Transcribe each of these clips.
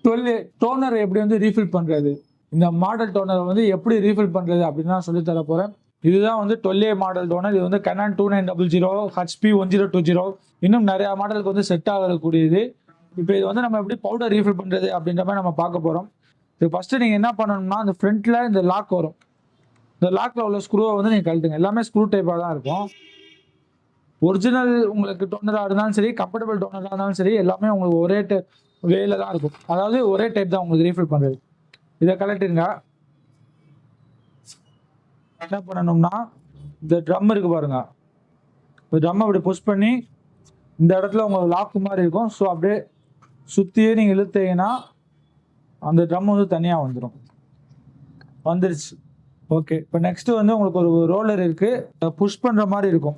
12A toner எப்படி வந்து refill பண்ணுறது, இந்த மாடல் டோனரை வந்து எப்படி ரீஃபில் பண்ணுறது அப்படின்னு நான் சொல்லி தர போகிறேன். இதுதான் வந்து 12A மாடல் டோனர். இது வந்து Canon 2900, HP 1020, இன்னும் நிறையா மாடலுக்கு வந்து செட் ஆகக்கூடியது. இப்போ இது வந்து நம்ம எப்படி பவுடர் ரீஃபில் பண்ணுறது அப்படின்ற மாதிரி நம்ம பார்க்க போகிறோம். இது ஃபஸ்ட்டு நீங்கள் என்ன பண்ணணும்னா, இந்த ஃப்ரண்ட்டில் இந்த லாக் வரும். இந்த லாக்கில் உள்ள ஸ்க்ரூவை வந்து நீங்கள் கழட்டுங்க. எல்லாமே ஸ்க்ரூ டைப்பாக தான் இருக்கும். ஒரிஜினல் உங்களுக்கு டோனராக இருந்தாலும் சரி, கம்ஃபர்டபுள் டோனராக இருந்தாலும் சரி, எல்லாமே உங்களுக்கு ஒரே வேல தான் இருக்கும். அதாவது ஒரே டைப் தான் உங்களுக்கு ரீஃபில் பண்ணுறது. இதை கலட்டிருங்க. என்ன பண்ணணும்னா, இந்த ட்ரம் இருக்கு பாருங்க, இந்த ட்ரம்மை அப்படி புஷ் பண்ணி இந்த இடத்துல உங்களுக்கு லாக்கு மாதிரி இருக்கும். ஸோ அப்படியே சுற்றியே நீங்கள் இழுத்தீங்கன்னா அந்த ட்ரம் வந்து தனியாக வந்துடும். வந்துருச்சு. ஓகே, இப்போ நெக்ஸ்ட்டு வந்து உங்களுக்கு ஒரு ரோலர் இருக்குது, புஷ் பண்ணுற மாதிரி இருக்கும்.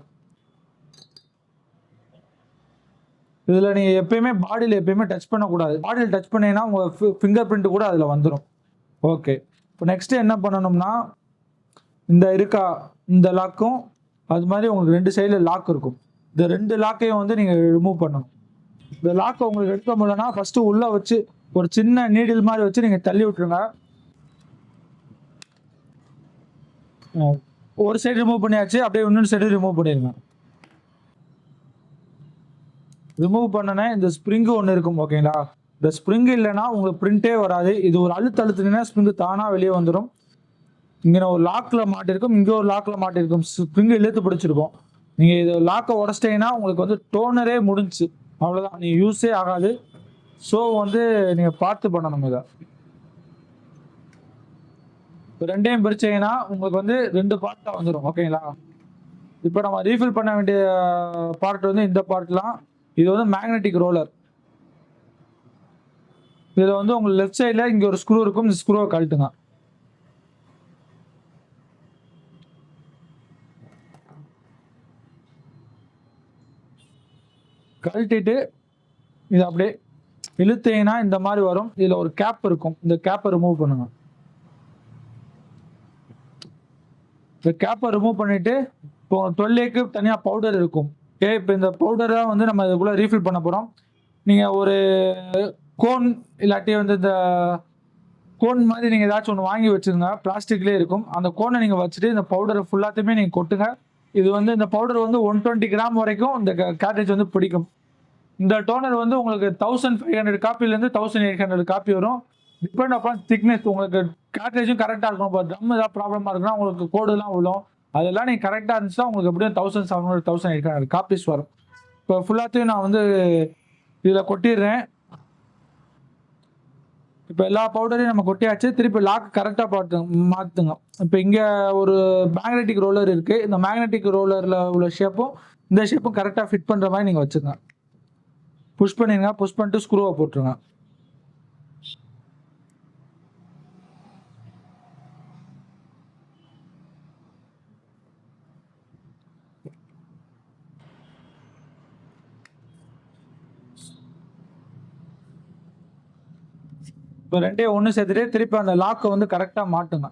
இதில் நீங்கள் எப்பயுமே பாடியில் எப்பயுமே டச் பண்ணக்கூடாது. பாடியில் டச் பண்ணிங்கன்னா உங்கள் ஃபிங்கர் பிரிண்ட் கூட அதில் வந்துடும். ஓகே, இப்போ நெக்ஸ்ட்டு என்ன பண்ணணும்னா, இந்த இந்த லாக்கும் அது மாதிரி உங்களுக்கு 2 சைடில் லாக் இருக்கும். இந்த 2 லாக்கையும் வந்து நீங்கள் ரிமூவ் பண்ணணும். இந்த லாக்கை உங்களுக்கு எடுக்க முடியலன்னா ஃபஸ்ட்டு உள்ளே வச்சு ஒரு சின்ன நீடில் மாதிரி வச்சு நீங்கள் தள்ளி விட்டுருங்க. ஒரு சைடு ரிமூவ் பண்ணியாச்சு, அப்படியே இன்னொரு சைடு ரிமூவ் பண்ணிடுங்க. ரிமூவ் பண்ணனே இந்த ஸ்ப்ரிங்கு ஒன்று இருக்கும். ஓகேங்களா, இந்த ஸ்ப்ரிங்கு இல்லைன்னா உங்களுக்கு பிரிண்டே வராது. இது ஒரு அழுத்தீங்கன்னா ஸ்ப்ரிங்கு தானாக வெளியே வந்துடும். இங்கே ஒரு லாக்கில் மாட்டிருக்கும், இங்கே ஒரு லாக்கில் மாட்டிருக்கும். ஸ்ப்ரிங்கு இழுத்து பிடிச்சிருக்கும். நீங்கள் இது லாக்கை உடச்சிட்டீங்கன்னா உங்களுக்கு வந்து டோனரே முடிஞ்சு, அவ்வளோதான், நீங்கள் யூஸே ஆகாது. ஸோ வந்து நீங்கள் பார்த்து பண்ணணும். இதை இப்போ 2யும் பிரிச்சிங்கன்னா உங்களுக்கு வந்து 2 பார்ட்டாக வந்துடும். ஓகேங்களா, இப்போ நம்ம ரீஃபில் பண்ண வேண்டிய பார்ட் வந்து இந்த பார்ட்லாம். இது வந்து மேக்னெட்டிக் ரோலர். இதில் வந்து உங்களுக்கு லெஃப்ட் சைடில் இங்கே ஒரு ஸ்க்ரூ இருக்கும். இந்த ஸ்க்ரூவை கழட்டுங்க. கழட்டிட்டு இது அப்படியே இழுத்தீங்கன்னா இந்த மாதிரி வரும். இதில் ஒரு கேப் இருக்கும். இந்த கேப்பை ரிமூவ் பண்ணுங்க. இந்த கேப்பை ரிமூவ் பண்ணிவிட்டு இப்போ 12Aக்கு தனியாக பவுடர் இருக்கும். ஓகே, இப்போ இந்த பவுடரை வந்து நம்ம இதுக்குள்ளே ரீஃபில் பண்ண போகிறோம். நீங்கள் ஒரு கோன் இல்லாட்டி வந்து இந்த கோன் மாதிரி நீங்கள் ஏதாச்சும் ஒன்று வாங்கி வச்சுருங்க. பிளாஸ்டிக்லேயே இருக்கும். அந்த கோனை நீங்கள் வச்சுட்டு இந்த பவுடரை ஃபுல்லாத்தையுமே நீங்கள் கொட்டுங்க. இது வந்து இந்த பவுடர் வந்து 120 கிராம் வரைக்கும் இந்த கேட்ரேஜ் வந்து பிடிக்கும். இந்த டோனர் வந்து உங்களுக்கு 1500 காப்பிலேருந்து 1800 காப்பி வரும். Depend upon thickness. உங்களுக்கு கேட்ரேஜும் கரெக்டாக இருக்கும். இப்போ ட்ரம் ஏதாவது ப்ராப்ளமாக இருக்குன்னா உங்களுக்கு கோடுலாம் விழும். அதெல்லாம் நீங்கள் கரெக்டாக இருந்துச்சுன்னா உங்களுக்கு எப்படியும் 1700 1800 காப்பீஸ் வரும். இப்போ ஃபுல்லாத்தையும் நான் வந்து இதில் கொட்டிடுறேன். இப்போ எல்லா பவுடரையும் நம்ம கொட்டியாச்சு. திருப்பி லாக் கரெக்டாக மாற்றுங்க. இப்போ இங்கே ஒரு மேக்னெட்டிக் ரோலர் இருக்குது. இந்த மேக்னெட்டிக் ரோலரில் உள்ள ஷேப்பும் இந்த ஷேப்பும் கரெக்டாக ஃபிட் பண்ணுற மாதிரி நீங்கள் வச்சுருங்க. புஷ் பண்ணிடுங்க. புஷ் பண்ணிட்டு ஸ்க்ரூவை போட்டுருங்க. இப்போ 2யும் ஒன்று சேர்த்துட்டு திருப்பி அந்த லாக்கை வந்து கரெக்டாக மாட்டுங்க.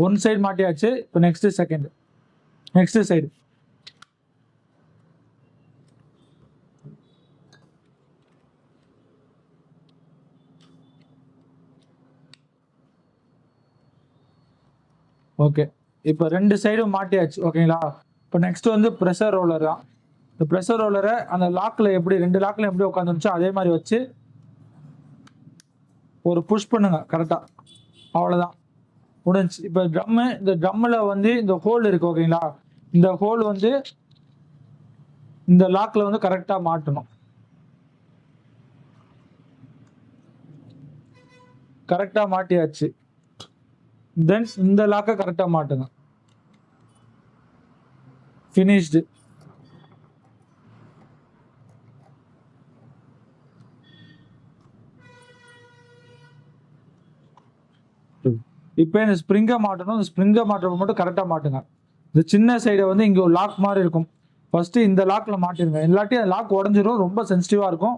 One side மாட்டியாச்சு. இப்போ நெக்ஸ்ட் சைடு. ஓகே, இப்போ 2 சைடும் மாட்டியாச்சு. ஓகேங்களா, இப்போ நெக்ஸ்ட் வந்து ப்ரெஷர் ரோலர் தான். இந்த ப்ரெஷர் ரோலரை அந்த லாக்கில் எப்படி 2 லாக்கில் எப்படி உட்காந்துருந்துச்சோ அதே மாதிரி வச்சு ஒரு புஷ் பண்ணுங்க கரெக்டாக. அவ்வளோதான், முடிஞ்சு. இப்போ இந்த ட்ரம்மில் வந்து இந்த ஹோல் இருக்குது. ஓகேங்களா, இந்த ஹோல் வந்து இந்த லாக்கில் வந்து கரெக்டாக மாட்டணும். கரெக்டாக மாட்டியாச்சு. தென் இந்த லாக்கை கரெக்டாக மாட்டுங்க. ஃபினிஷ்டு. இப்போ இந்த ஸ்ப்ரிங்கை மாட்டணும். இந்த ஸ்ப்ரிங்கை மாட்டுறப்ப மட்டும் கரெக்டாக மாட்டுங்க. இந்த சின்ன சைடை வந்து இங்கே ஒரு லாக் மாதிரி இருக்கும். ஃபஸ்ட்டு இந்த லாக்கில் மாட்டிடுங்க. இல்லாட்டி அந்த லாக் உடஞ்சிரும். ரொம்ப சென்சிட்டிவாக இருக்கும்.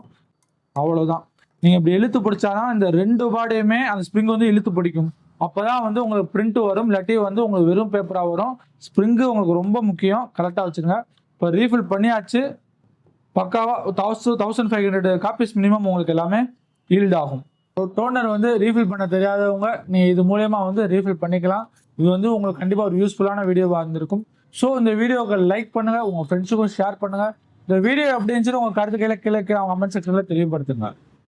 அவ்வளோதான். நீங்கள் இப்படி இழுத்து பிடிச்சாதான் இந்த 2 பாடியுமே அந்த ஸ்ப்ரிங் வந்து இழுத்து பிடிக்கும். அப்போ தான் வந்து உங்களுக்கு பிரிண்ட் வரும். இல்லாட்டி வந்து உங்களுக்கு வெறும் பேப்பராக வரும். ஸ்ப்ரிங்கு உங்களுக்கு ரொம்ப முக்கியம். கரெக்டாக வச்சுருங்க. இப்போ ரீஃபில் பண்ணியாச்சு. பக்காவாக 1500 காப்பீஸ் மினிமம் உங்களுக்கு எல்லாமே ஈல்ட் ஆகும். டோனர் வந்து ரீஃபில் பண்ண தெரியாதவங்க நீங்கள் இது மூலயமா வந்து ரீஃபில் பண்ணிக்கலாம். இது வந்து உங்களுக்கு கண்டிப்பாக ஒரு யூஸ்ஃபுல்லான வீடியோவாக இருந்திருக்கும். ஸோ இந்த வீடியோவை லைக் பண்ணுங்கள், உங்கள் ஃப்ரெண்ட்ஸுக்கும் ஷேர் பண்ணுங்கள். இந்த வீடியோ எப்படி இருந்துச்சுன்னு உங்கள் கருத்து கீழே அவங்க கமெண்ட் செக்ஷனில் தெரியப்படுத்துங்க.